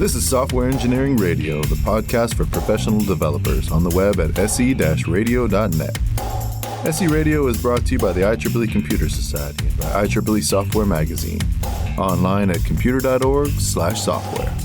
This is Software Engineering Radio, the podcast for professional developers on the web at se-radio.net. SE Radio is brought to you by the IEEE Computer Society and by IEEE Software Magazine. Online at computer.org/software.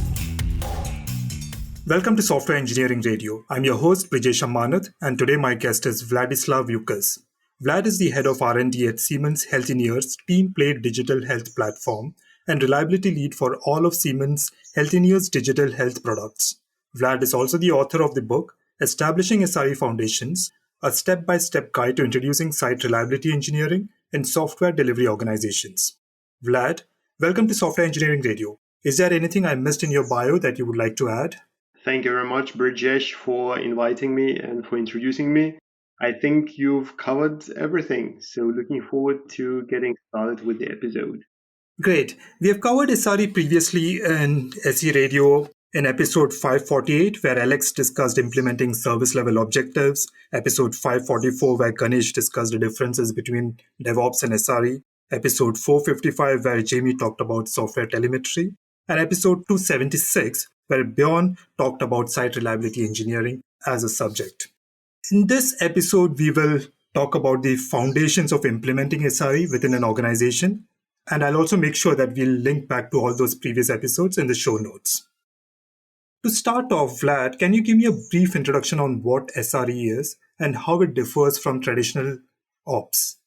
Welcome to Software Engineering Radio. I'm your host, Brijesh Ammanath, and today my guest is Vladyslav Ukis. Vlad is the head of R&D at Siemens Healthineers Team-Plate Digital Health Platform and reliability lead for all of Siemens Healthineers digital health products. Vlad is also the author of the book, Establishing SRE Foundations, a step-by-step guide to introducing site reliability engineering in software delivery organizations. Vlad, welcome to Software Engineering Radio. Is there anything I missed in your bio that you would like to add? Thank you very much, Brijesh, for inviting me and for introducing me. I think you've covered everything, so looking forward to getting started with the episode. Great. We have covered SRE previously in SE Radio in episode 548, where Alex discussed implementing service-level objectives, episode 544, where Ganesh discussed the differences between DevOps and SRE, episode 455, where Jamie talked about software telemetry, and episode 276, where Bjorn talked about site reliability engineering as a subject. In this episode, we will talk about the foundations of implementing SRE within an organization, and I'll also make sure that we'll link back to all those previous episodes in the show notes. To start off, Vlad, can you give me a brief introduction on what SRE is and how it differs from traditional ops?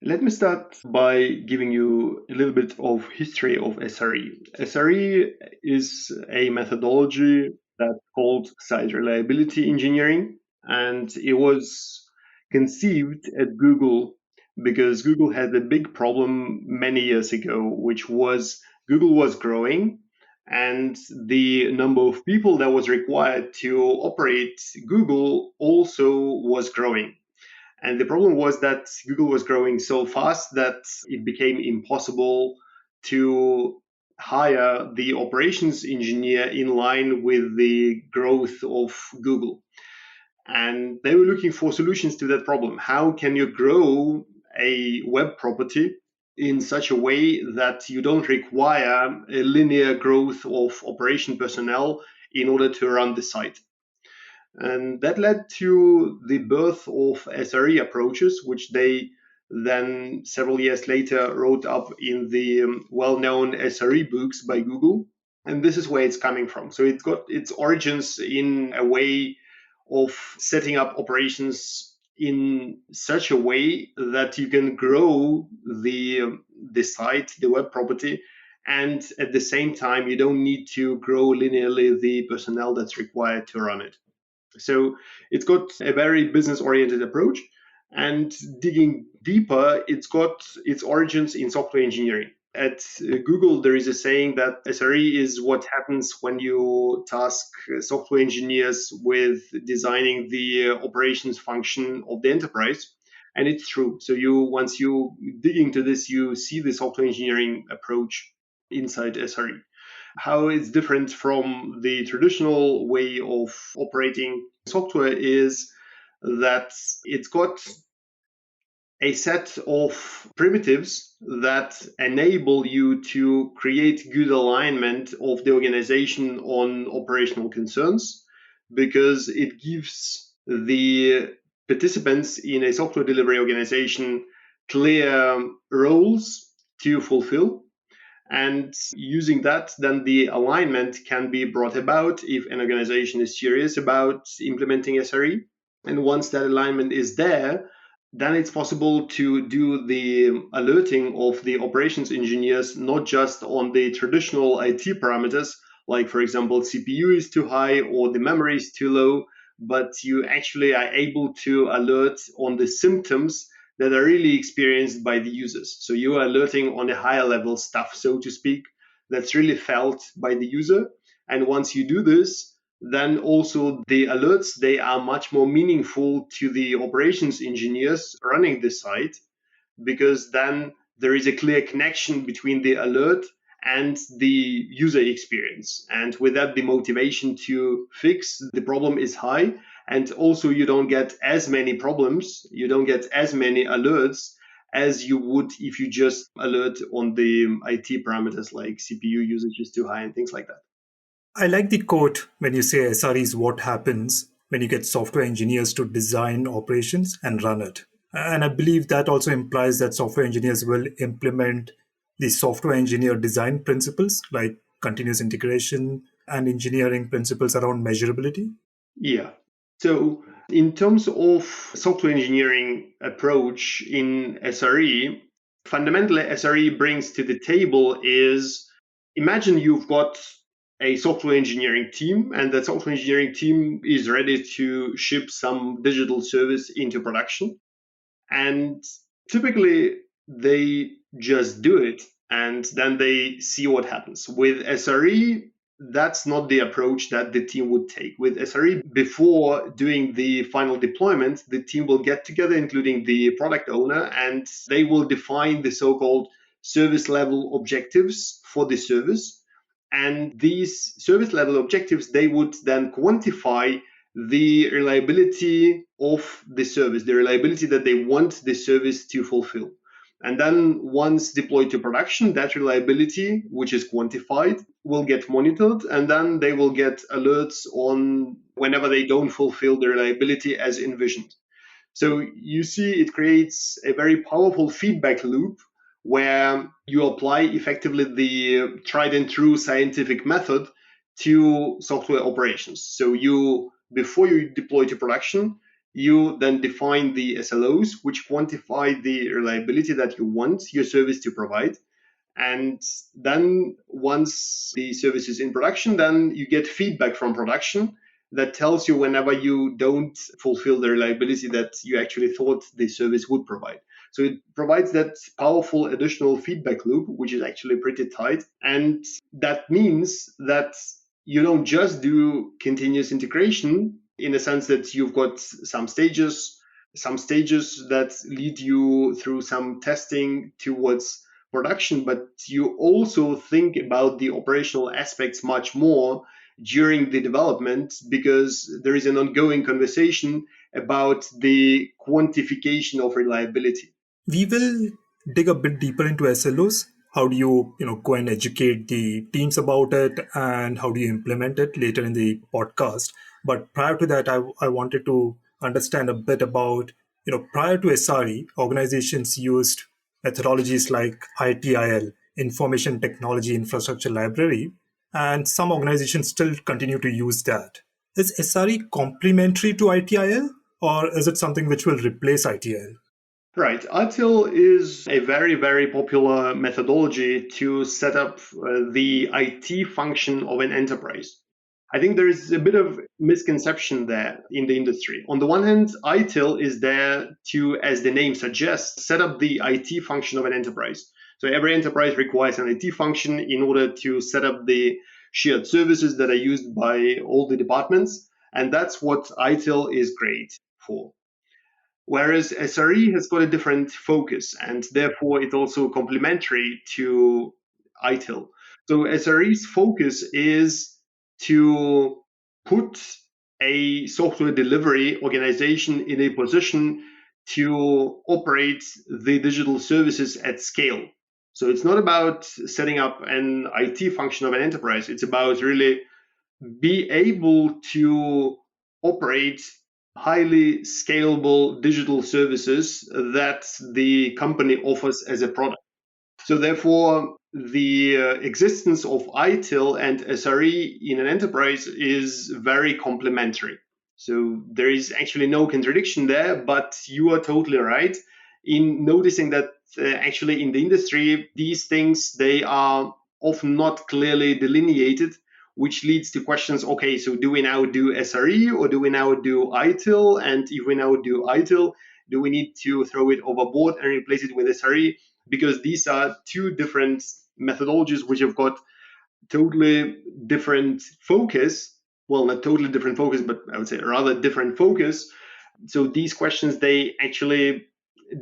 Let me start by giving you a little bit of history of SRE. SRE is a methodology that's called site reliability engineering, and it was conceived at Google because Google had a big problem many years ago, which was Google was growing and the number of people that was required to operate Google also was growing. And the problem was that Google was growing so fast that it became impossible to hire the operations engineer in line with the growth of Google. And they were looking for solutions to that problem. How can you grow a web property in such a way that you don't require a linear growth of operation personnel in order to run the site? And that led to the birth of SRE approaches, which they then several years later wrote up in the well-known SRE books by Google. And this is where it's coming from. So it's got its origins in a way of setting up operations in such a way that you can grow the site, the web property, and at the same time, you don't need to grow linearly the personnel that's required to run it. So it's got a very business-oriented approach, and digging deeper, it's got its origins in software engineering. At Google, there is a saying that SRE is what happens when you task software engineers with designing the operations function of the enterprise. And it's true. So once you dig into this, you see the software engineering approach inside SRE. How it's different from the traditional way of operating software is that it's got a set of primitives that enable you to create good alignment of the organization on operational concerns, because it gives the participants in a software delivery organization clear roles to fulfill. And using that, then the alignment can be brought about if an organization is serious about implementing SRE. And once that alignment is there, then it's possible to do the alerting of the operations engineers, not just on the traditional IT parameters, like, for example, CPU is too high or the memory is too low, but you actually are able to alert on the symptoms that are really experienced by the users. So you are alerting on a higher level stuff, so to speak, that's really felt by the user. And once you do this, then also the alerts, they are much more meaningful to the operations engineers running the site, because then there is a clear connection between the alert and the user experience. And with that, the motivation to fix the problem is high. And also you don't get as many problems, you don't get as many alerts as you would if you just alert on the IT parameters like CPU usage is too high and things like that. I like the quote when you say SRE is what happens when you get software engineers to design operations and run it. And I believe that also implies that software engineers will implement the software engineer design principles like continuous integration and engineering principles around measurability. Yeah. So in terms of software engineering approach in SRE, fundamentally SRE brings to the table is, imagine you've got a software engineering team, and that software engineering team is ready to ship some digital service into production. And typically they just do it and then they see what happens. With SRE, that's not the approach that the team would take. With SRE, before doing the final deployment, the team will get together, including the product owner, and they will define the so-called service level objectives for the service. And these service level objectives, they would then quantify the reliability of the service, the reliability that they want the service to fulfill. And then once deployed to production, that reliability, which is quantified, will get monitored, and then they will get alerts on whenever they don't fulfill the reliability as envisioned. So you see, it creates a very powerful feedback loop where you apply effectively the tried and true scientific method to software operations. So you, before you deploy to production, you then define the SLOs, which quantify the reliability that you want your service to provide. And then once the service is in production, then you get feedback from production that tells you whenever you don't fulfill the reliability that you actually thought the service would provide. So it provides that powerful additional feedback loop, which is actually pretty tight. And that means that you don't just do continuous integration in the sense that you've got some stages that lead you through some testing towards production, but you also think about the operational aspects much more during the development, because there is an ongoing conversation about the quantification of reliability. We will dig a bit deeper into SLOs. How do you go and educate the teams about it, and how do you implement it later in the podcast? But prior to that, I wanted to understand a bit about, prior to SRE, organizations used methodologies like ITIL, Information Technology Infrastructure Library, and some organizations still continue to use that. Is SRE complementary to ITIL, or is it something which will replace ITIL? Right. ITIL is a very, very popular methodology to set up the IT function of an enterprise. I think there is a bit of misconception there in the industry. On the one hand, ITIL is there to, as the name suggests, set up the IT function of an enterprise. So every enterprise requires an IT function in order to set up the shared services that are used by all the departments. And that's what ITIL is great for. Whereas SRE has got a different focus, and therefore it's also complementary to ITIL. So SRE's focus is to put a software delivery organization in a position to operate the digital services at scale. So it's not about setting up an IT function of an enterprise. It's about really be able to operate highly scalable digital services that the company offers as a product. So therefore, the existence of ITIL and SRE in an enterprise is very complementary. So there is actually no contradiction there, but you are totally right in noticing that actually in the industry, these things, they are often not clearly delineated, which leads to questions, okay, so do we now do SRE or do we now do ITIL? And if we now do ITIL, do we need to throw it overboard and replace it with SRE? Because these are two different methodologies which have got totally different focus. Well, not totally different focus, but I would say rather different focus. So these questions, they actually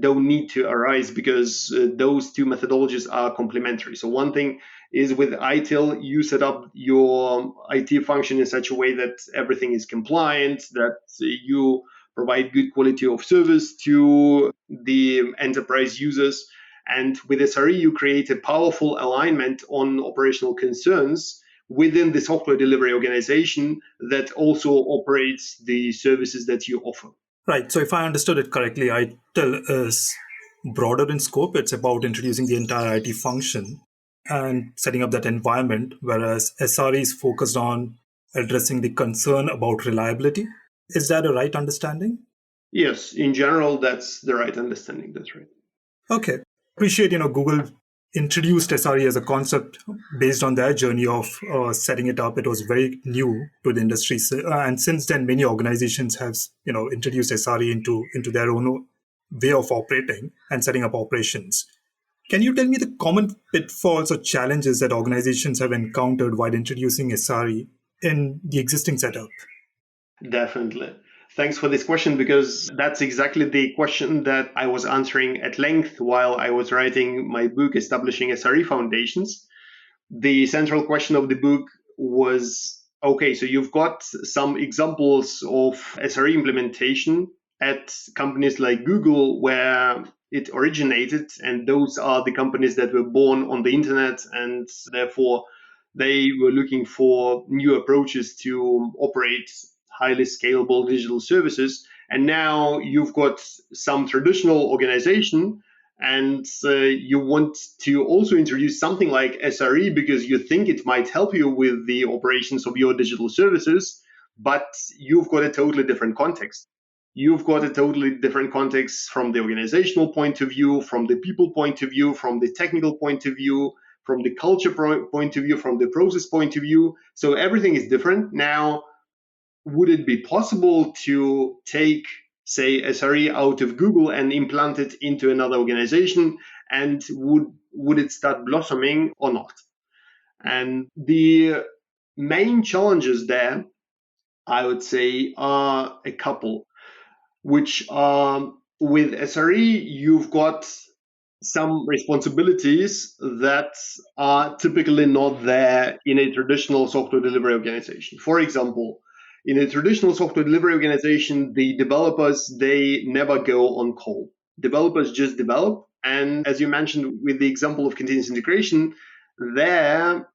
don't need to arise because those two methodologies are complementary. So one thing is with ITIL, you set up your IT function in such a way that everything is compliant, that you provide good quality of service to the enterprise users. And with SRE, you create a powerful alignment on operational concerns, within the software delivery organization that also operates the services that you offer. Right. So if I understood it correctly, ITIL is broader in scope. It's about introducing the entire IT function and setting up that environment, whereas SRE is focused on addressing the concern about reliability. Is that a right understanding? Yes, in general, that's the right understanding. That's right. Okay. Appreciate, Google introduced SRE as a concept based on their journey of setting it up. It was very new to the industry. And since then, many organizations have, introduced SRE into their own way of operating and setting up operations. Can you tell me the common pitfalls or challenges that organizations have encountered while introducing SRE in the existing setup? Definitely. Thanks for this question, because that's exactly the question that I was answering at length while I was writing my book, Establishing SRE Foundations. The central question of the book was, okay, so you've got some examples of SRE implementation at companies like Google where it originated, and those are the companies that were born on the internet, and therefore they were looking for new approaches to operate highly scalable digital services. And now you've got some traditional organization and you want to also introduce something like SRE because you think it might help you with the operations of your digital services, but you've got a totally different context. You've got a totally different context from the organizational point of view, from the people point of view, from the technical point of view, from the culture point of view, from the process point of view. So everything is different. Now, would it be possible to take, say, SRE out of Google and implant it into another organization? And would it start blossoming or not? And the main challenges there, I would say, are a couple, which are with SRE, you've got some responsibilities that are typically not there in a traditional software delivery organization. For example, in a traditional software delivery organization, the developers, they never go on call. Developers just develop. And as you mentioned with the example of continuous integration, their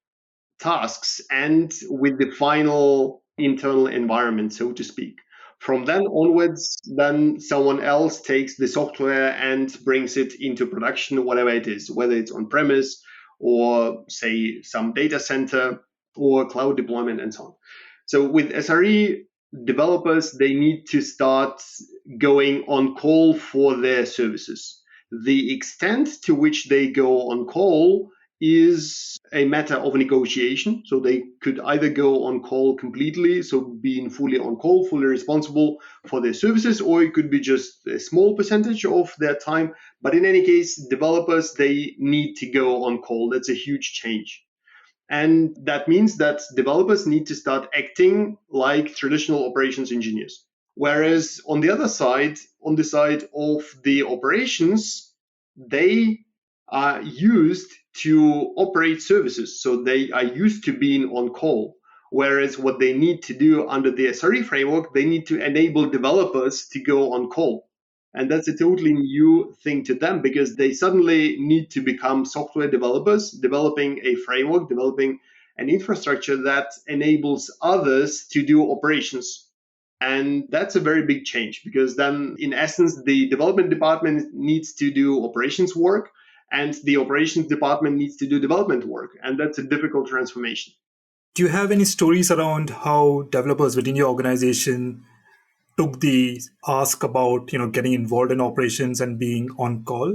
tasks end with the final internal environment, so to speak. From then onwards, then someone else takes the software and brings it into production, whatever it is, whether it's on premise or, say, some data center or cloud deployment and so on. So with SRE, developers, they need to start going on call for their services. The extent to which they go on call is a matter of negotiation. So they could either go on call completely, so being fully on call, fully responsible for their services, or it could be just a small percentage of their time. But in any case, developers, they need to go on call. That's a huge change. And that means that developers need to start acting like traditional operations engineers. Whereas on the other side, on the side of the operations, they are used to operate services. So they are used to being on call. Whereas what they need to do under the SRE framework, they need to enable developers to go on call. And that's a totally new thing to them because they suddenly need to become software developers, developing a framework, developing an infrastructure that enables others to do operations. And that's a very big change because then, in essence, the development department needs to do operations work and the operations department needs to do development work. And that's a difficult transformation. Do you have any stories around how developers within your organization took the ask about getting involved in operations and being on call?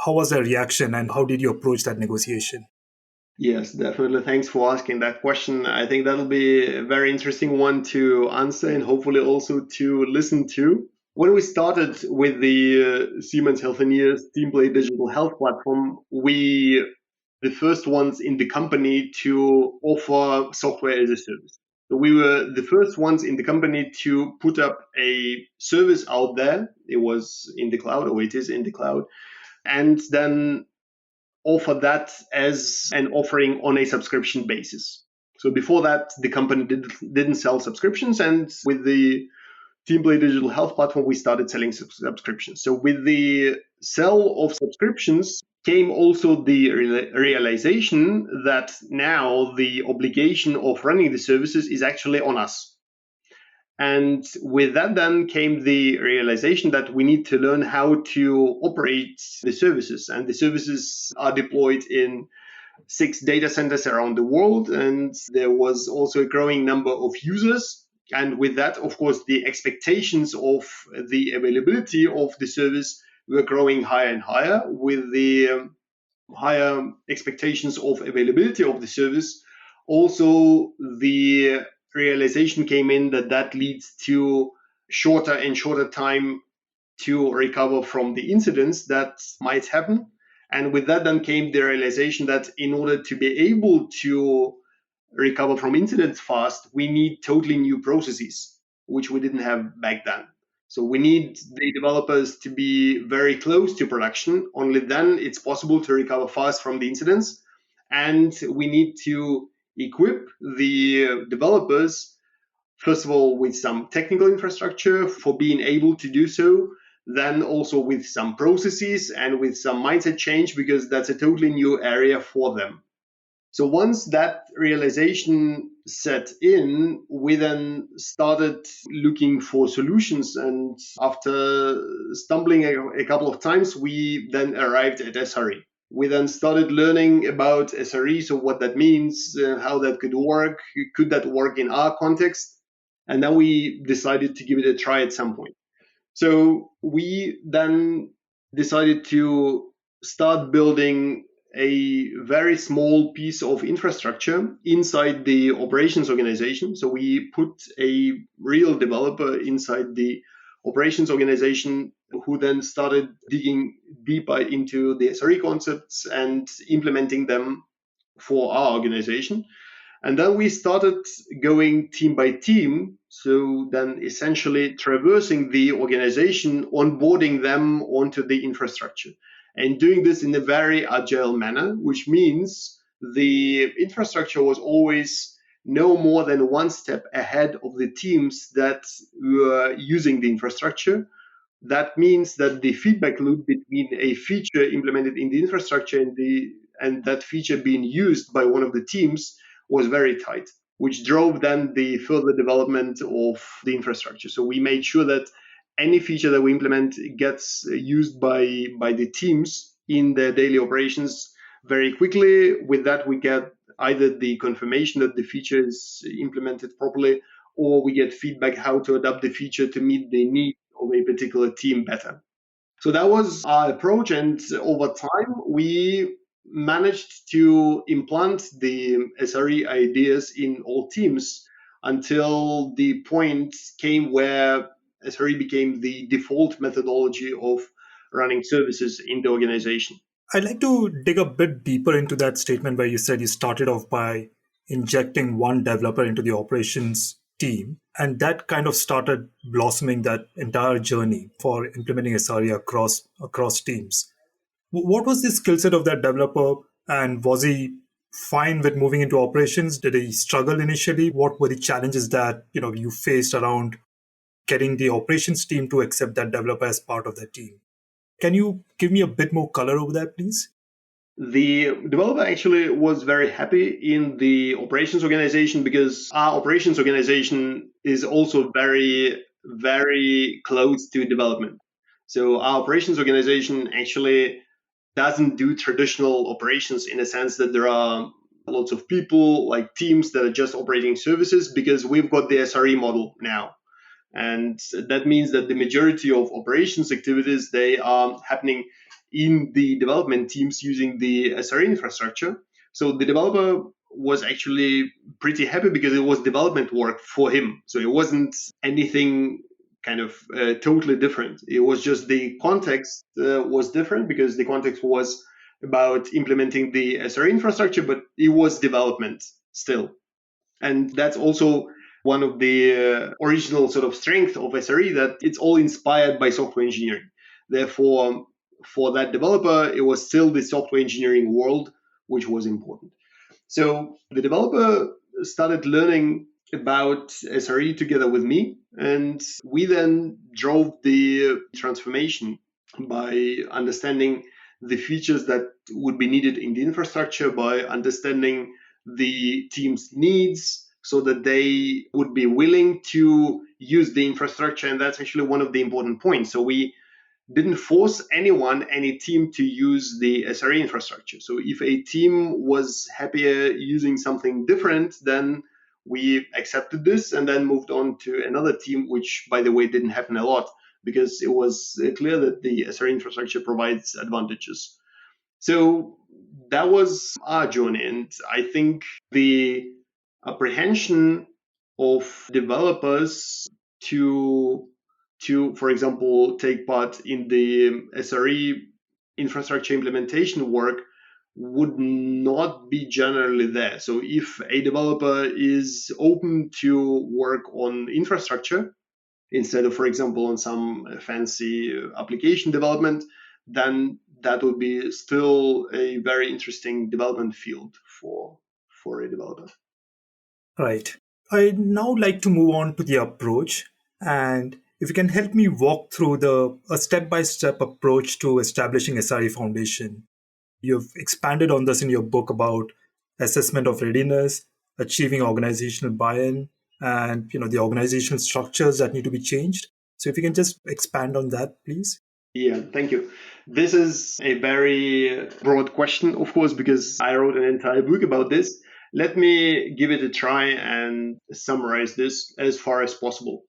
How was their reaction and how did you approach that negotiation? Yes, definitely. Thanks for asking that question. I think that'll be a very interesting one to answer and hopefully also to listen to. When we started with the Siemens Healthineers TeamPlay Digital Health platform, we the first ones in the company to offer software as a service. So we were the first ones in the company to put up a service out there. It was in the cloud, or it is in the cloud, and then offer that as an offering on a subscription basis. So before that, the company didn't sell subscriptions, and with the TeamPlay Digital Health platform, we started selling subscriptions. So with the sell of subscriptions, came also the realization that now the obligation of running the services is actually on us. And with that then came the realization that we need to learn how to operate the services. And the services are deployed in 6 data centers around the world. And there was also a growing number of users. And with that, of course, the expectations of the availability of the service were growing higher and higher. With the higher expectations of availability of the service, also the realization came in that that leads to shorter and shorter time to recover from the incidents that might happen. And with that then came the realization that in order to be able to recover from incidents fast, we need totally new processes, which we didn't have back then. So we need the developers to be very close to production. Only then it's possible to recover fast from the incidents. And we need to equip the developers, first of all, with some technical infrastructure for being able to do so, then also with some processes and with some mindset change, because that's a totally new area for them. So once that realization set in, we then started looking for solutions. And after stumbling a couple of times, we then arrived at SRE. We then started learning about SRE, so what that means, how that could that work in our context? And then we decided to give it a try at some point. So we then decided to start building a very small piece of infrastructure inside the operations organization. So we put a real developer inside the operations organization who then started digging deeper into the SRE concepts and implementing them for our organization. And then we started going team by team. So then essentially traversing the organization, onboarding them onto the infrastructure and doing this in a very agile manner, which means the infrastructure was always no more than one step ahead of the teams that were using the infrastructure. That means that the feedback loop between a feature implemented in the infrastructure and that feature being used by one of the teams was very tight, which drove then the further development of the infrastructure. So we made sure that any feature that we implement gets used by the teams in their daily operations very quickly. With that, we get either the confirmation that the feature is implemented properly, or we get feedback how to adapt the feature to meet the needs of a particular team better. So that was our approach. And over time, we managed to implant the SRE ideas in all teams until the point came where SRE became the default methodology of running services in the organization. I'd like to dig a bit deeper into that statement where you said you started off by injecting one developer into the operations team, and that kind of started blossoming that entire journey for implementing SRE across teams. What was the skill set of that developer, and was he fine with moving into operations? Did he struggle initially? What were the challenges that you faced around getting the operations team to accept that developer as part of the team? Can you give me a bit more color over that, please? The developer actually was very happy in the operations organization because our operations organization is also very, very close to development. So our operations organization actually doesn't do traditional operations in a sense that there are lots of people like teams that are just operating services, because we've got the SRE model now. And that means that the majority of operations activities, they are happening in the development teams using the SRE infrastructure. So the developer was actually pretty happy because it was development work for him. So it wasn't anything kind of totally different. It was just the context was different because the context was about implementing the SRE infrastructure, but it was development still. And that's also one of the original sort of strength of SRE, that it's all inspired by software engineering. Therefore, for that developer, it was still the software engineering world, which was important. So the developer started learning about SRE together with me, and we then drove the transformation by understanding the features that would be needed in the infrastructure, by understanding the team's needs so that they would be willing to use the infrastructure. And that's actually one of the important points. So we didn't force any team to use the SRE infrastructure. So if a team was happier using something different, then we accepted this and then moved on to another team, which, by the way, didn't happen a lot because it was clear that the SRE infrastructure provides advantages. So that was our journey. And I think the apprehension of developers to, for example, take part in the SRE infrastructure implementation work would not be generally there. So if a developer is open to work on infrastructure instead of, for example, on some fancy application development, then that would be still a very interesting development field for a developer. Right. I'd now like to move on to the approach. And if you can help me walk through a step-by-step approach to establishing SRE Foundation. You've expanded on this in your book about assessment of readiness, achieving organizational buy-in, and the organizational structures that need to be changed. So if you can just expand on that, please. Yeah, thank you. This is a very broad question, of course, because I wrote an entire book about this. Let me give it a try and summarize this as far as possible.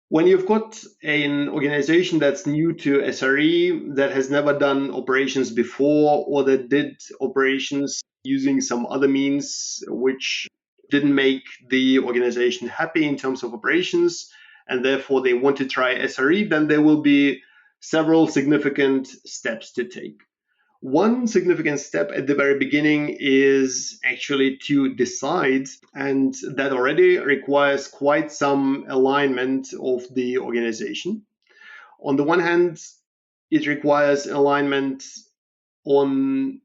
When you've got an organization that's new to SRE, that has never done operations before, or that did operations using some other means which didn't make the organization happy in terms of operations, and therefore they want to try SRE, then there will be several significant steps to take. One significant step at the very beginning is actually to decide, and that already requires quite some alignment of the organization. On the one hand, it requires alignment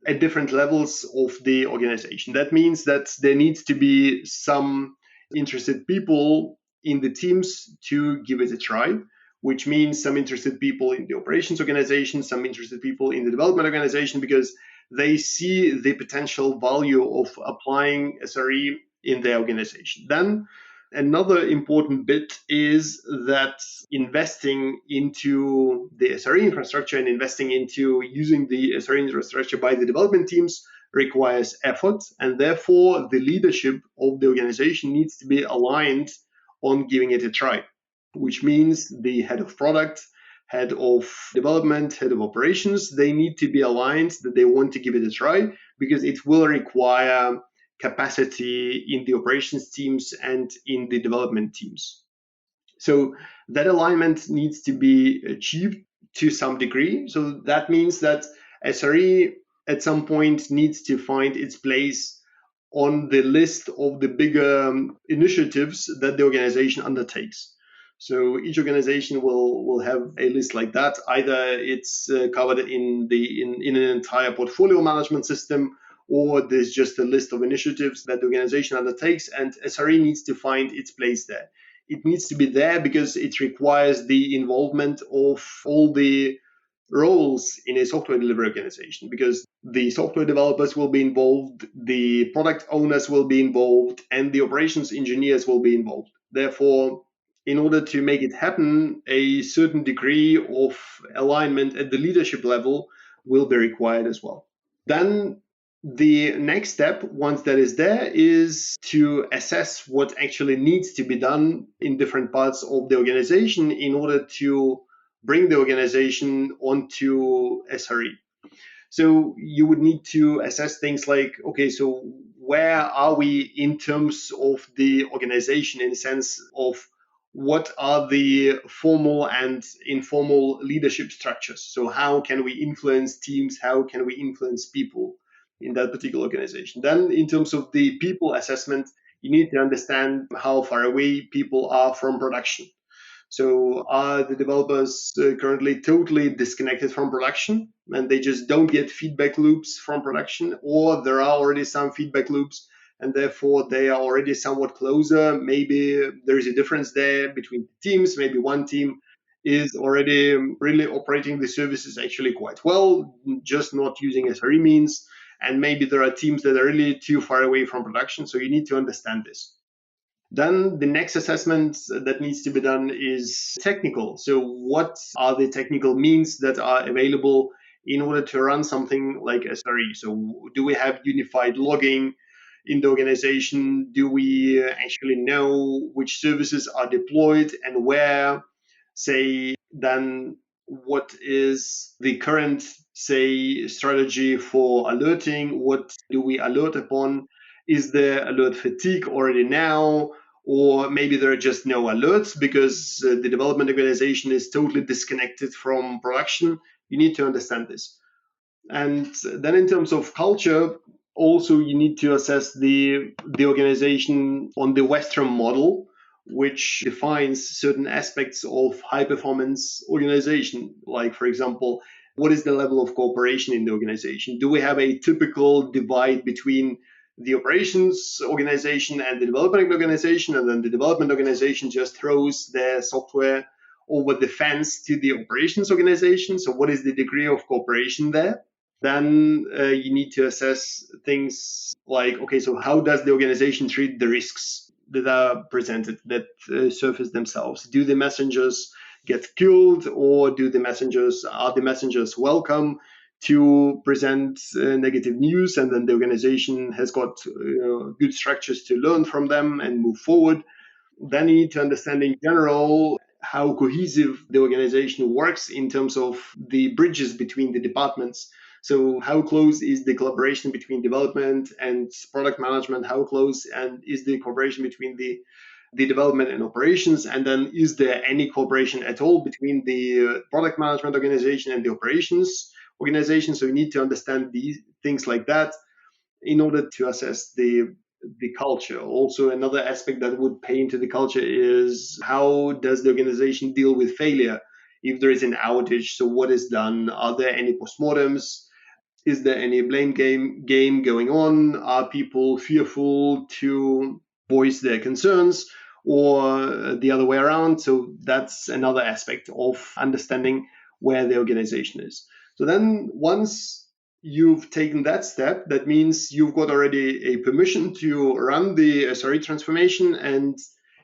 at different levels of the organization. That means that there needs to be some interested people in the teams to give it a try, which means some interested people in the operations organization, some interested people in the development organization, because they see the potential value of applying SRE in their organization. Then another important bit is that investing into the SRE infrastructure and investing into using the SRE infrastructure by the development teams requires effort, and therefore the leadership of the organization needs to be aligned on giving it a try, which means the head of product, head of development, head of operations, they need to be aligned that they want to give it a try, because it will require capacity in the operations teams and in the development teams. So that alignment needs to be achieved to some degree. So that means that SRE at some point needs to find its place on the list of the bigger initiatives that the organization undertakes. So each organization will have a list like that. Either it's covered in an entire portfolio management system, or there's just a list of initiatives that the organization undertakes, and SRE needs to find its place there. It needs to be there because it requires the involvement of all the roles in a software delivery organization, because the software developers will be involved, the product owners will be involved, and the operations engineers will be involved. Therefore, in order to make it happen, a certain degree of alignment at the leadership level will be required as well. Then the next step, once that is there, is to assess what actually needs to be done in different parts of the organization in order to bring the organization onto SRE. So you would need to assess things like, okay, so where are we in terms of the organization, in the sense of what are the formal and informal leadership structures? So how can we influence teams? How can we influence people in that particular organization? Then in terms of the people assessment, you need to understand how far away people are from production. So are the developers currently totally disconnected from production and they just don't get feedback loops from production, or there are already some feedback loops and therefore they are already somewhat closer? Maybe there is a difference there between teams. Maybe one team is already really operating the services actually quite well, just not using SRE means. And maybe there are teams that are really too far away from production. So you need to understand this. Then the next assessment that needs to be done is technical. So what are the technical means that are available in order to run something like SRE? So do we have unified logging in the organization? Do we actually know which services are deployed and where? Say, then what is the current, say, strategy for alerting? What do we alert upon? Is there alert fatigue already now? Or maybe there are just no alerts because the development organization is totally disconnected from production. You need to understand this. And then in terms of culture, also you need to assess the organization on the Western model, which defines certain aspects of high performance organization. Like, for example, what is the level of cooperation in the organization? Do we have a typical divide between the operations organization and the development organization, and then the development organization just throws their software over the fence to the operations organization? So what is the degree of cooperation there? Then you need to assess things like, okay, so how does the organization treat the risks that are presented, that surface themselves? Do the messengers get killed, or are the messengers welcome to present negative news, and then the organization has got good structures to learn from them and move forward? Then you need to understand in general how cohesive the organization works in terms of the bridges between the departments. So how close is the collaboration between development and product management? How close and is the cooperation between the development and operations? And then is there any cooperation at all between the product management organization and the operations organization? So you need to understand these things like that in order to assess the culture. Also, another aspect that would pay into the culture is how does the organization deal with failure if there is an outage? So what is done? Are there any postmortems? Is there any blame game going on? Are people fearful to voice their concerns, or the other way around? So that's another aspect of understanding where the organization is. So then once you've taken that step, that means you've got already a permission to run the SRE transformation, and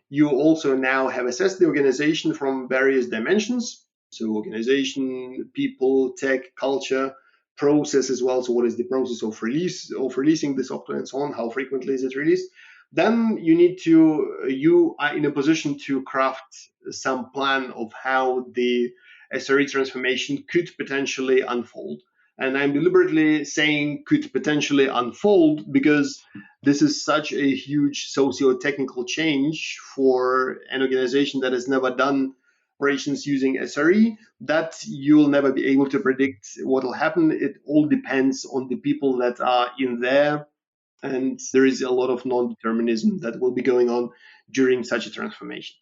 you also now have assessed the organization from various dimensions. So organization, people, tech, culture, process as well. So what is the process of releasing the software and so on? How frequently is it released? Then you are in a position to craft some plan of how the SRE transformation could potentially unfold. And I'm deliberately saying could potentially unfold because this is such a huge socio-technical change for an organization that has never done operations using SRE that you'll never be able to predict what will happen. It all depends on the people that are in there. And there is a lot of non-determinism that will be going on during such a transformation.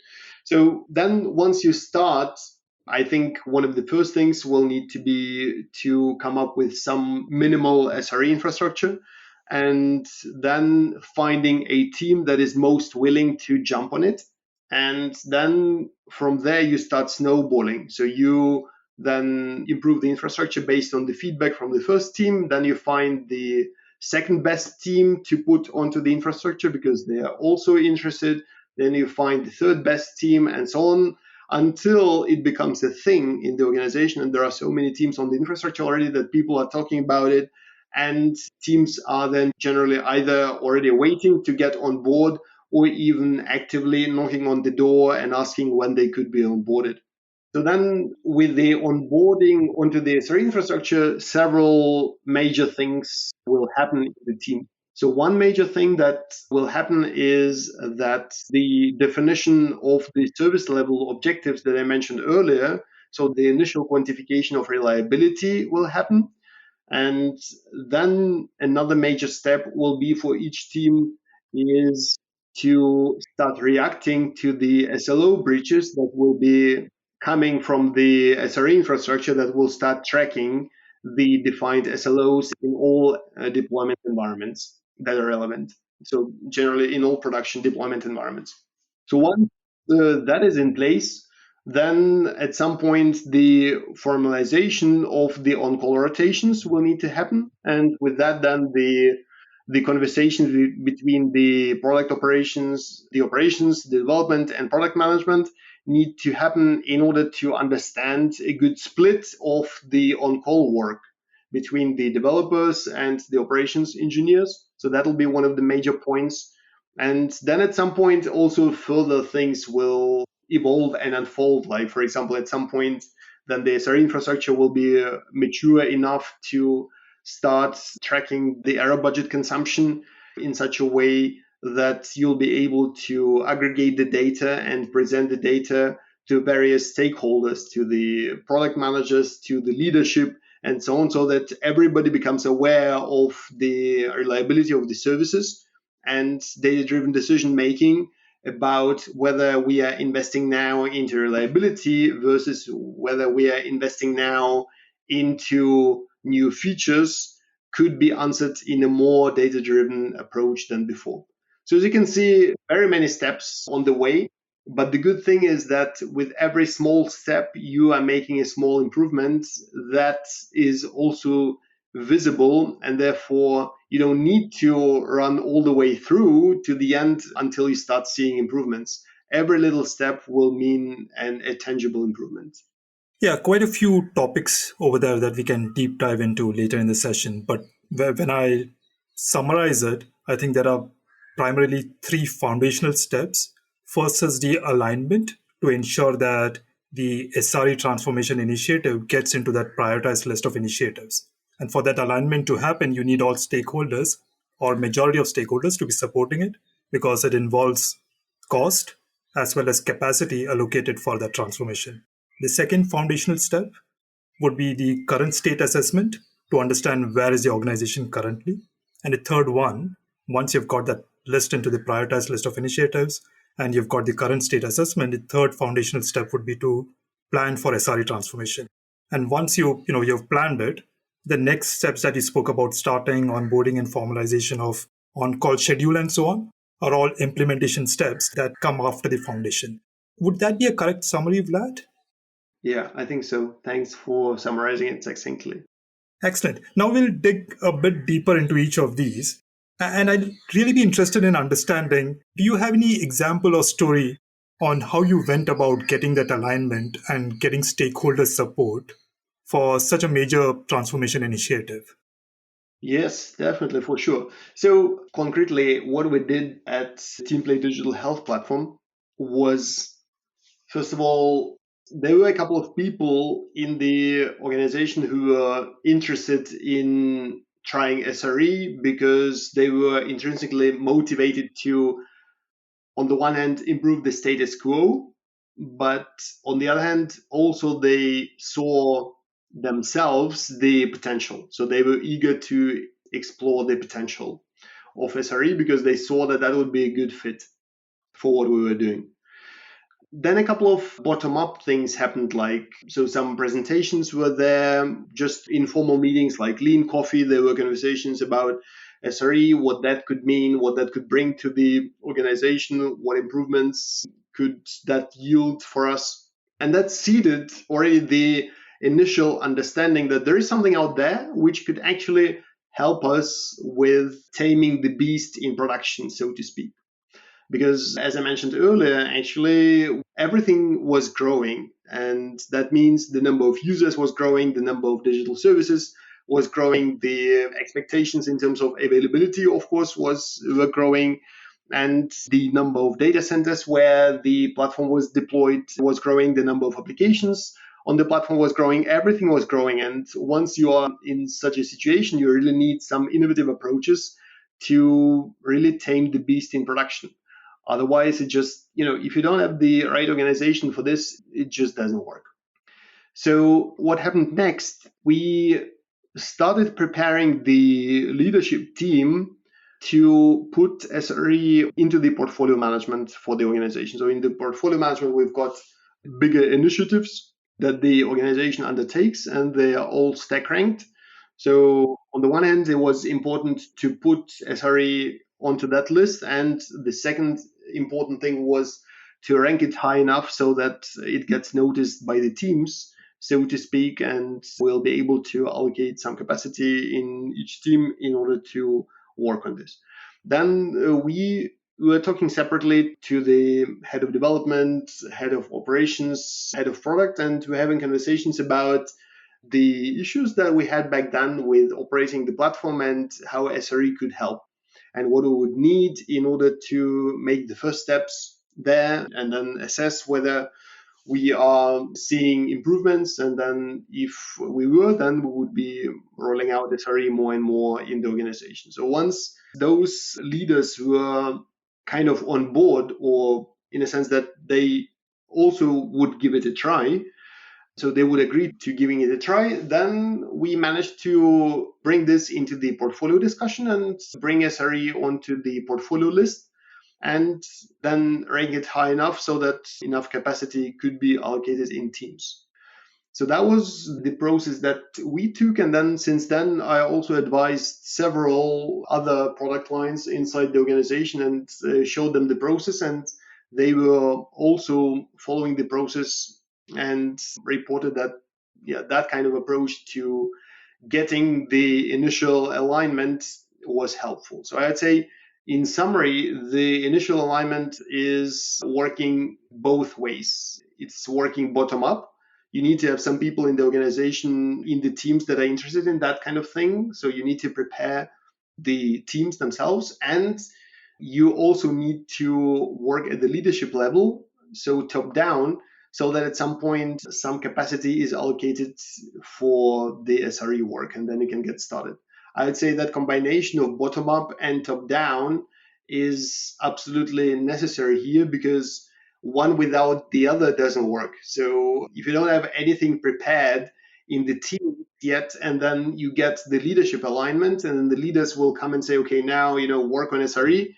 So then once you start, I think one of the first things will need to be to come up with some minimal SRE infrastructure, and then finding a team that is most willing to jump on it. And then from there, you start snowballing. So you then improve the infrastructure based on the feedback from the first team. Then you find the second best team to put onto the infrastructure because they are also interested. Then you find the third best team, and so on, until it becomes a thing in the organization. And there are so many teams on the infrastructure already that people are talking about it. And teams are then generally either already waiting to get on board or even actively knocking on the door and asking when they could be onboarded. So then with the onboarding onto the SRE infrastructure, several major things will happen in the team. So one major thing that will happen is that the definition of the service level objectives that I mentioned earlier, so the initial quantification of reliability will happen. And then another major step will be for each team is to start reacting to the SLO breaches that will be coming from the SRE infrastructure that will start tracking the defined SLOs in all deployment environments that are relevant. So generally in all production deployment environments. So once that is in place, Then at some point, the formalization of the on-call rotations will need to happen. And with that, then the conversations between the product operations, the development, and product management need to happen in order to understand a good split of the on-call work between the developers and the operations engineers. So that'll be one of the major points. And then at some point, also further things will evolve and unfold. Like, for example, at some point, then the SRE infrastructure will be mature enough to start tracking the error budget consumption in such a way that you'll be able to aggregate the data and present the data to various stakeholders, to the product managers, to the leadership, and so on, so that everybody becomes aware of the reliability of the services and data-driven decision making about whether we are investing now into reliability versus whether we are investing now into new features could be answered in a more data-driven approach than before. So as you can see, very many steps on the way. But the good thing is that with every small step, you are making a small improvement that is also visible, and therefore you don't need to run all the way through to the end until you start seeing improvements. Every little step will mean a tangible improvement. Yeah, quite a few topics over there that we can deep dive into later in the session. But when I summarize it, I think there are primarily three foundational steps. First is the alignment to ensure that the SRE transformation initiative gets into that prioritized list of initiatives. And for that alignment to happen, you need all stakeholders or majority of stakeholders to be supporting it because it involves cost as well as capacity allocated for that transformation. The second foundational step would be the current state assessment to understand where is the organization currently. And the third one, once you've got that list into the prioritized list of initiatives and you've got the current state assessment, the third foundational step would be to plan for SRE transformation. And once you've planned it, the next steps that you spoke about, starting, onboarding, and formalization of on-call schedule and so on, are all implementation steps that come after the foundation. Would that be a correct summary, Vlad? Yeah, I think so. Thanks for summarizing it succinctly. Excellent. Now we'll dig a bit deeper into each of these. And I'd really be interested in understanding, do you have any example or story on how you went about getting that alignment and getting stakeholder support for such a major transformation initiative? Yes, definitely, for sure. So concretely, what we did at Teamplay Digital Health Platform was, first of all, there were a couple of people in the organization who were interested in trying SRE because they were intrinsically motivated to, on the one hand, improve the status quo, but on the other hand, also they saw themselves the potential. So they were eager to explore the potential of SRE because they saw that that would be a good fit for what we were doing. Then a couple of bottom-up things happened, so some presentations were there, just informal meetings like Lean Coffee. There were conversations about SRE, what that could mean, what that could bring to the organization, what improvements could that yield for us. And that seeded already the initial understanding that there is something out there which could actually help us with taming the beast in production, so to speak. Because as I mentioned earlier, actually everything was growing. And that means the number of users was growing, the number of digital services was growing, the expectations in terms of availability, of course, were growing. And the number of data centers where the platform was deployed was growing, the number of applications on the platform was growing, everything was growing. And once you are in such a situation, you really need some innovative approaches to really tame the beast in production. Otherwise, it just, if you don't have the right organization for this, it just doesn't work. So what happened next? We started preparing the leadership team to put SRE into the portfolio management for the organization. So in the portfolio management, we've got bigger initiatives that the organization undertakes, and they are all stack ranked. So on the one hand, it was important to put SRE onto that list. And the second important thing was to rank it high enough so that it gets noticed by the teams, so to speak, and we'll be able to allocate some capacity in each team in order to work on this. Then we were talking separately to the head of development, head of operations, head of product, and we're having conversations about the issues that we had back then with operating the platform and how SRE could help and what we would need in order to make the first steps there and then assess whether we are seeing improvements. And then if we were, then we would be rolling out SRE more and more in the organization. So once those leaders were kind of on board, or in a sense that they also would give it a try, so they would agree to giving it a try, then we managed to bring this into the portfolio discussion and bring SRE onto the portfolio list, and then rank it high enough so that enough capacity could be allocated in teams. So that was the process that we took. And then since then, I also advised several other product lines inside the organization and showed them the process. And they were also following the process and reported that, that kind of approach to getting the initial alignment was helpful. So I'd say, in summary, the initial alignment is working both ways. It's working bottom up. You need to have some people in the organization, in the teams that are interested in that kind of thing. So you need to prepare the teams themselves. And you also need to work at the leadership level, so top down, so that at some point some capacity is allocated for the SRE work, and then you can get started. I would say that combination of bottom up and top down is absolutely necessary here, because one without the other doesn't work. So if you don't have anything prepared in the team yet, and then you get the leadership alignment, and then the leaders will come and say, okay, now, work on SRE.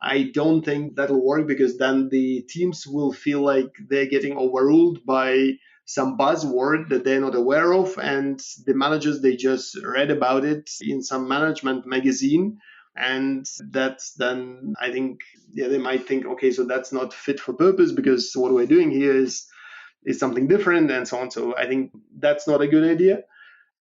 I don't think that'll work, because then the teams will feel like they're getting overruled by some buzzword that they're not aware of, and the managers, they just read about it in some management magazine, and that's then, I think, they might think, okay, so that's not fit for purpose, because what we're doing here is something different, and so on. So I think that's not a good idea.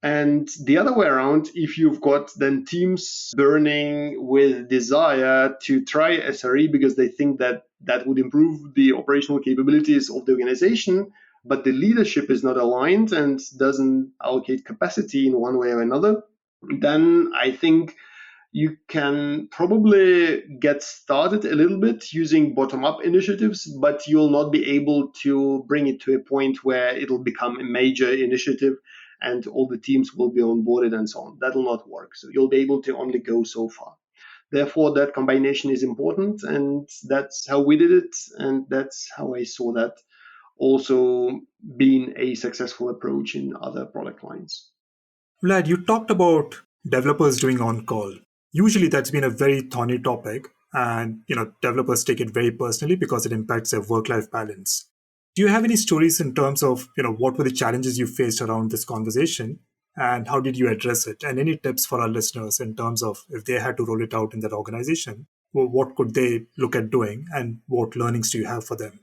And the other way around, if you've got then teams burning with desire to try SRE because they think that that would improve the operational capabilities of the organization, but the leadership is not aligned and doesn't allocate capacity in one way or another, then I think you can probably get started a little bit using bottom-up initiatives, but you'll not be able to bring it to a point where it'll become a major initiative and all the teams will be onboarded and so on. That will not work. So you'll be able to only go so far. Therefore, that combination is important, and that's how we did it, and that's how I saw that also being a successful approach in other product lines. Vlad, you talked about developers doing on-call. Usually that's been a very thorny topic, and developers take it very personally because it impacts their work-life balance. Do you have any stories in terms of, what were the challenges you faced around this conversation, and how did you address it? And any tips for our listeners in terms of if they had to roll it out in their organization, what could they look at doing, and what learnings do you have for them?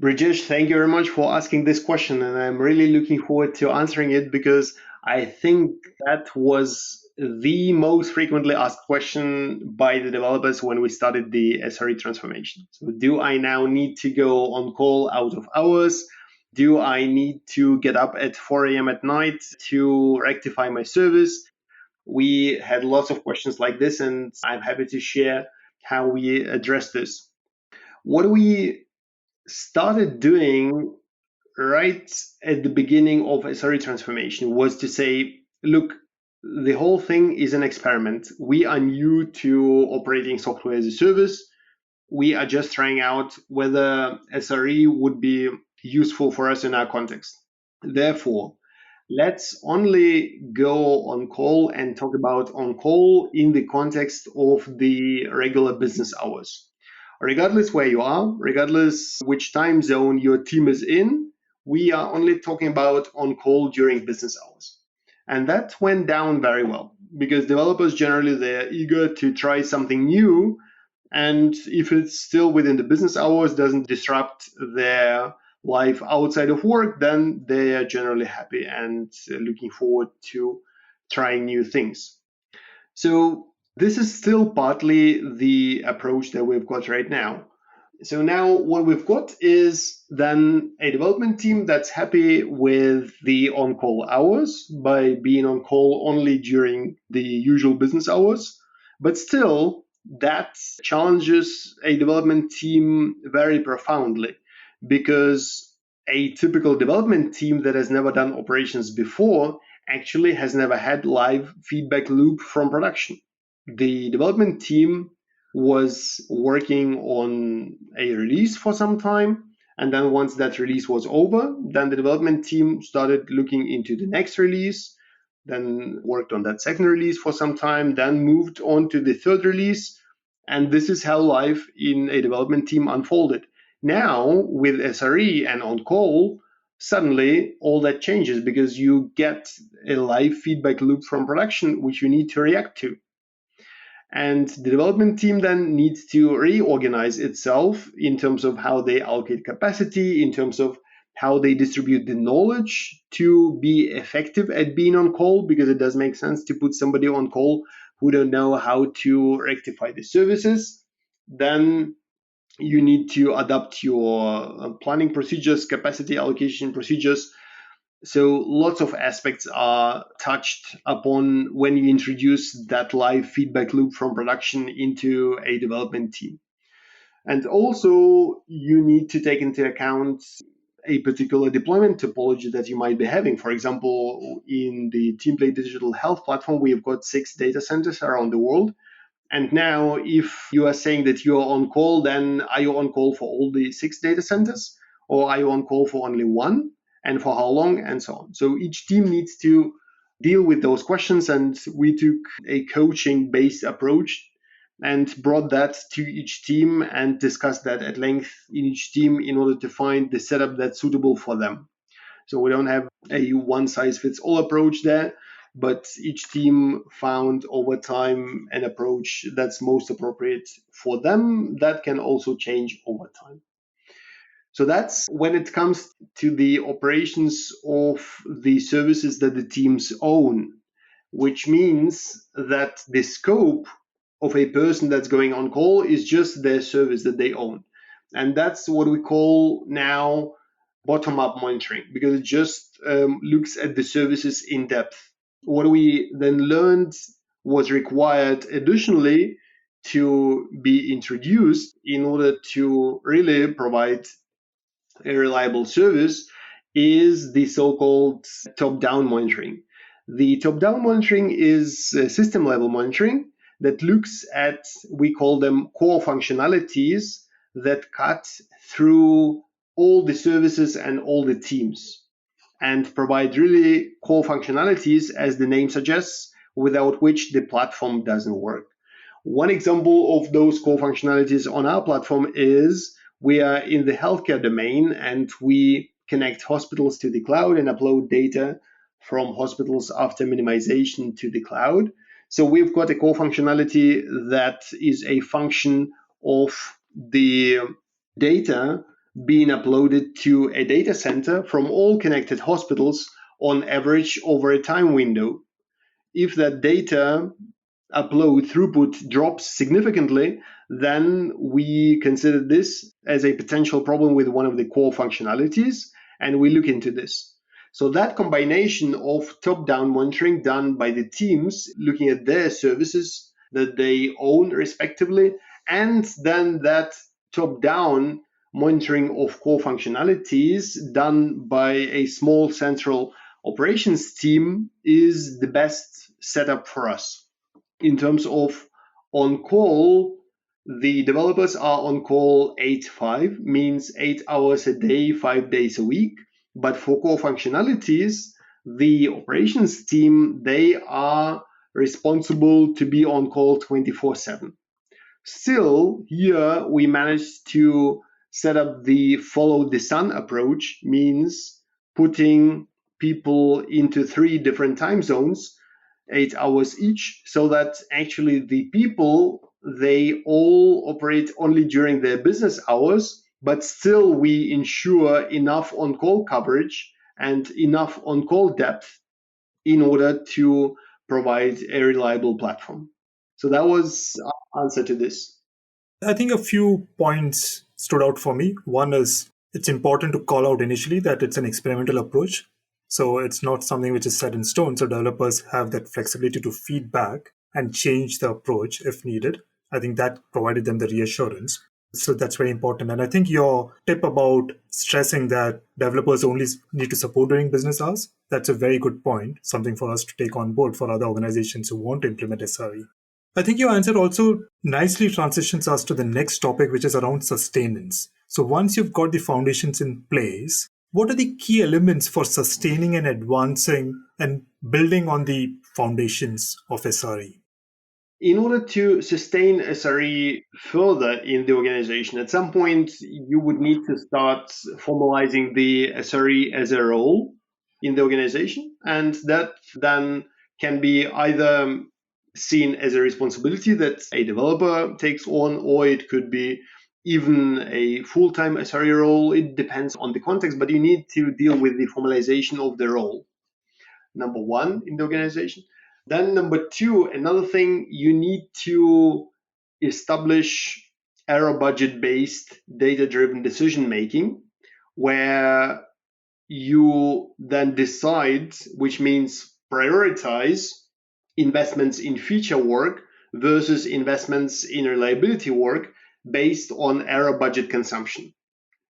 Brijesh, thank you very much for asking this question, and I'm really looking forward to answering it, because I think that was the most frequently asked question by the developers when we started the SRE transformation. So do I now need to go on call out of hours? Do I need to get up at 4 a.m. at night to rectify my service? We had lots of questions like this, and I'm happy to share how we address this. What we started doing right at the beginning of SRE transformation was to say, look, the whole thing is an experiment. We are new to operating software as a service. We are just trying out whether SRE would be useful for us in our context. Therefore, let's only go on call and talk about on call in the context of the regular business hours. Regardless where you are, regardless which time zone your team is in, we are only talking about on call during business hours. And that went down very well, because developers generally, they're eager to try something new, And if it's still within the business hours, doesn't disrupt their life outside of work, then they are generally happy and looking forward to trying new things. So this is still partly the approach that we've got right now. So now what we've got is then a development team that's happy with the on-call hours by being on call only during the usual business hours, but still that challenges a development team very profoundly, because a typical development team that has never done operations before actually has never had live feedback loop from production. The development team was working on a release for some time, and then once that release was over, then the development team started looking into the next release, then worked on that second release for some time, then moved on to the third release. And this is how life in a development team unfolded. Now with SRE and on call, suddenly all that changes because you get a live feedback loop from production which you need to react to. And the development team then needs to reorganize itself in terms of how they allocate capacity, in terms of how they distribute the knowledge to be effective at being on call, because it does make sense to put somebody on call who don't know how to rectify the services. Then you need to adapt your planning procedures, capacity allocation procedures. So lots of aspects are touched upon when you introduce that live feedback loop from production into a development team. And also you need to take into account a particular deployment topology that you might be having. For example, in the TeamPlay Digital Health platform, we've got 6 data centers around the world. And now if you are saying that you are on call, then are you on call for all the 6 data centers, or are you on call for only one, and for how long, and so on. So each team needs to deal with those questions, and we took a coaching based approach and brought that to each team and discussed that at length in each team in order to find the setup that's suitable for them. So we don't have a one size fits all approach there, but each team found over time an approach that's most appropriate for them that can also change over time. So that's when it comes to the operations of the services that the teams own, which means that the scope of a person that's going on call is just their service that they own. And that's what we call now bottom-up monitoring, because it just looks at the services in depth. What we then learned was required additionally to be introduced in order to really provide a reliable service is the so-called top-down monitoring. The top-down monitoring is system-level monitoring that looks at, we call them core functionalities that cut through all the services and all the teams and provide really core functionalities, as the name suggests, without which the platform doesn't work. One example of those core functionalities on our platform is we are in the healthcare domain and we connect hospitals to the cloud and upload data from hospitals after minimization to the cloud. So we've got a core functionality that is a function of the data being uploaded to a data center from all connected hospitals on average over a time window. If that data upload throughput drops significantly, then we consider this as a potential problem with one of the core functionalities, and we look into this. So that combination of top-down monitoring done by the teams, looking at their services that they own respectively, and then that top-down monitoring of core functionalities done by a small central operations team is the best setup for us. In terms of on-call, the developers are on call 8/5, means 8 hours a day, 5 days a week. But for core functionalities, the operations team, they are responsible to be on call 24/7. Still, here we managed to set up the follow the sun approach, means putting people into 3 different time zones, 8 hours each, so that actually the people they all operate only during their business hours, but still we ensure enough on-call coverage and enough on-call depth in order to provide a reliable platform. So that was our answer to this. I think a few points stood out for me. One is it's important to call out initially that it's an experimental approach. So it's not something which is set in stone. So developers have that flexibility to feedback and change the approach if needed. I think that provided them the reassurance. So that's very important. And I think your tip about stressing that developers only need to support during business hours, that's a very good point, something for us to take on board for other organizations who want to implement SRE. I think your answer also nicely transitions us to the next topic, which is around sustenance. So once you've got the foundations in place, what are the key elements for sustaining and advancing and building on the foundations of SRE? In order to sustain SRE further in the organization, at some point you would need to start formalizing the SRE as a role in the organization. And that then can be either seen as a responsibility that a developer takes on, or it could be even a full-time SRE role. It depends on the context, but you need to deal with the formalization of the role, number one, in the organization. Then number two, another thing, you need to establish error budget-based data-driven decision-making, where you then decide, which means prioritize investments in feature work versus investments in reliability work based on error budget consumption.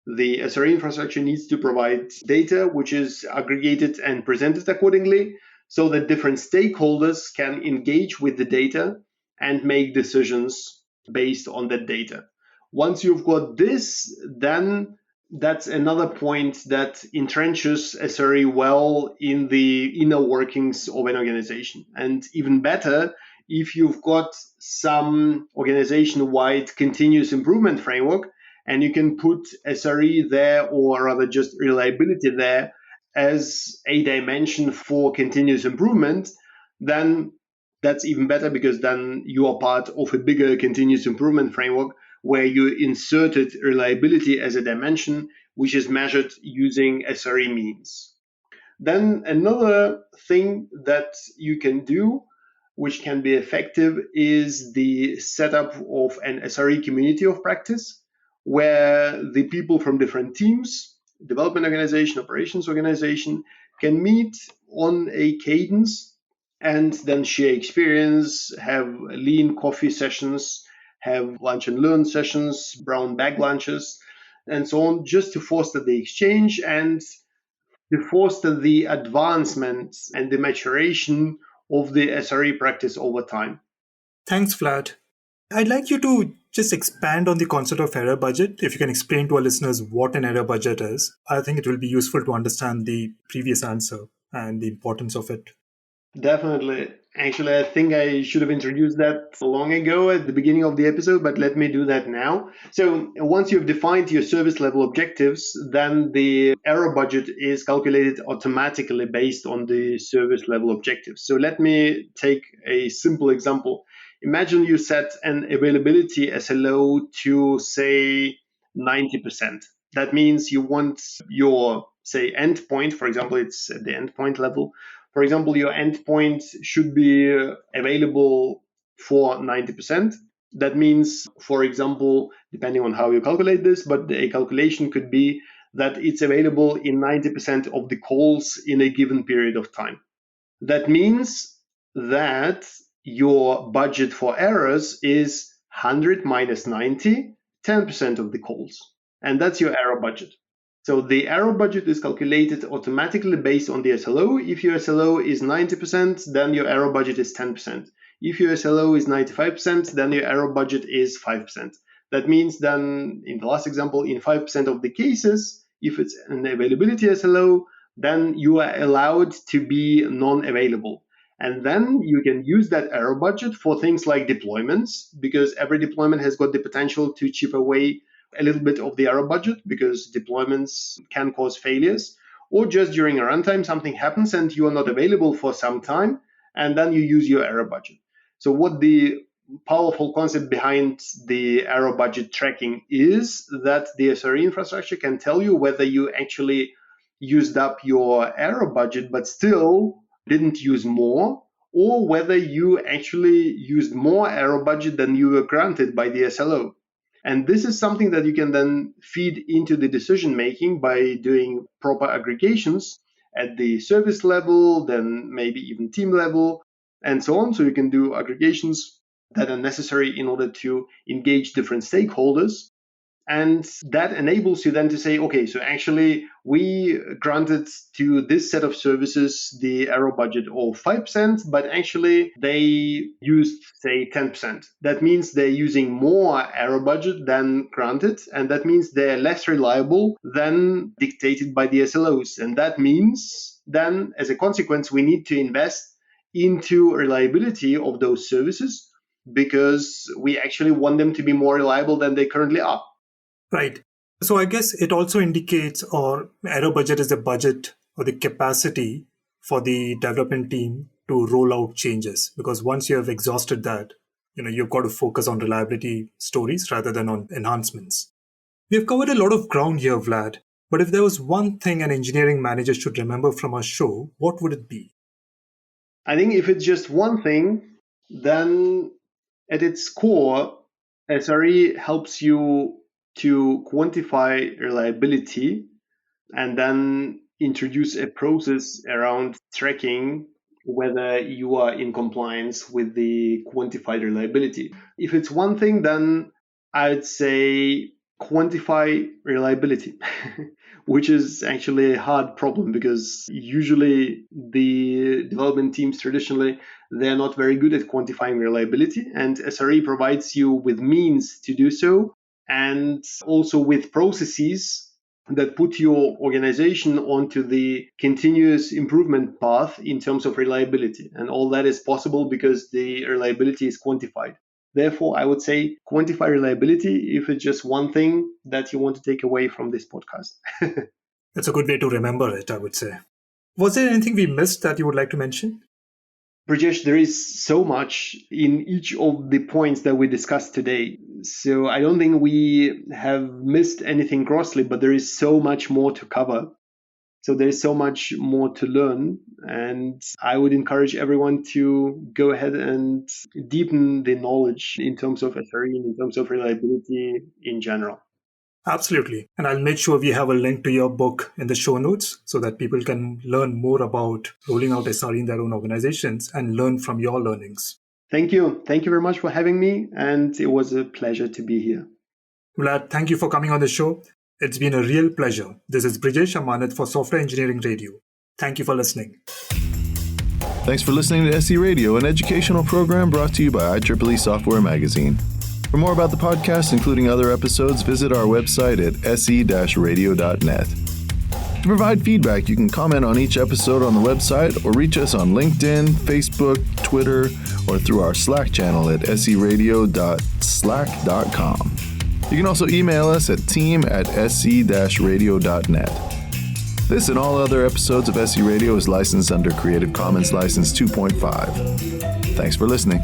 The SRE infrastructure needs to provide data which is aggregated and presented accordingly so that different stakeholders can engage with the data and make decisions based on that data. Once you've got this, then that's another point that entrenches SRE well in the inner workings of an organization. And even better, if you've got some organization-wide continuous improvement framework, and you can put SRE there, or rather just reliability there, as a dimension for continuous improvement, then that's even better, because then you are part of a bigger continuous improvement framework where you inserted reliability as a dimension, which is measured using SRE means. Then another thing that you can do, which can be effective, is the setup of an SRE community of practice, where the people from different teams, development organization, operations organization, can meet on a cadence and then share experience, have lean coffee sessions, have lunch and learn sessions, brown bag lunches, and so on, just to foster the exchange and to foster the advancement and the maturation of the SRE practice over time. Thanks, Vlad. I'd like you to just expand on the concept of error budget. If you can explain to our listeners what an error budget is, I think it will be useful to understand the previous answer and the importance of it. Definitely. Actually, I think I should have introduced that long ago at the beginning of the episode, but let me do that now. So once you've defined your service level objectives, then the error budget is calculated automatically based on the service level objectives. So let me take a simple example. Imagine you set an availability SLO to, say, 90%. That means you want your, say, endpoint, for example, it's at the endpoint level. For example, your endpoint should be available for 90%. That means, for example, depending on how you calculate this, but a calculation could be that it's available in 90% of the calls in a given period of time. That means that your budget for errors is 100 minus 90, 10% of the calls. And that's your error budget. So the error budget is calculated automatically based on the SLO. If your SLO is 90%, then your error budget is 10%. If your SLO is 95%, then your error budget is 5%. That means then, in the last example, in 5% of the cases, if it's an availability SLO, then you are allowed to be non-available. And then you can use that error budget for things like deployments, because every deployment has got the potential to chip away a little bit of the error budget, because deployments can cause failures, or just during a runtime something happens and you are not available for some time, and then you use your error budget. So what the powerful concept behind the aero budget tracking is that the SRE infrastructure can tell you whether you actually used up your aero budget but still didn't use more, or whether you actually used more aero budget than you were granted by the SLO. And this is something that you can then feed into the decision making by doing proper aggregations at the service level, then maybe even team level, and so on. So you can do aggregations that are necessary in order to engage different stakeholders. And that enables you then to say, okay, so actually we granted to this set of services the aero budget of 5%, but actually they used, say, 10%. That means they're using more aero budget than granted, and that means they're less reliable than dictated by the SLOs. And that means then, as a consequence, we need to invest into reliability of those services because we actually want them to be more reliable than they currently are. Right. So I guess it also indicates, or aero budget is the budget or the capacity for the development team to roll out changes. Because once you have exhausted that, you've got to focus on reliability stories rather than on enhancements. We have covered a lot of ground here, Vlad. But if there was one thing an engineering manager should remember from our show, what would it be? I think if it's just one thing, then at its core, SRE helps you to quantify reliability and then introduce a process around tracking whether you are in compliance with the quantified reliability. If it's one thing, then I'd say quantify reliability, which is actually a hard problem because usually the development teams traditionally, they're not very good at quantifying reliability, and SRE provides you with means to do so, and also with processes that put your organization onto the continuous improvement path in terms of reliability. And all that is possible because the reliability is quantified. Therefore, I would say quantify reliability if it's just one thing that you want to take away from this podcast. That's a good way to remember it, I would say. Was there anything we missed that you would like to mention? Brijesh, there is so much in each of the points that we discussed today. So I don't think we have missed anything grossly, but there is so much more to cover. So there is so much more to learn. And I would encourage everyone to go ahead and deepen the knowledge in terms of SRE and in terms of reliability in general. Absolutely. And I'll make sure we have a link to your book in the show notes so that people can learn more about rolling out SRE in their own organizations and learn from your learnings. Thank you. Thank you very much for having me. And it was a pleasure to be here. Vlad, thank you for coming on the show. It's been a real pleasure. This is Brijesh Ammanath for Software Engineering Radio. Thank you for listening. Thanks for listening to SE Radio, an educational program brought to you by IEEE Software Magazine. For more about the podcast, including other episodes, visit our website at se-radio.net. To provide feedback, you can comment on each episode on the website or reach us on LinkedIn, Facebook, Twitter, or through our Slack channel at seradio.slack.com. You can also email us at team@se-radio.net. This and all other episodes of SE Radio is licensed under Creative Commons License 2.5. Thanks for listening.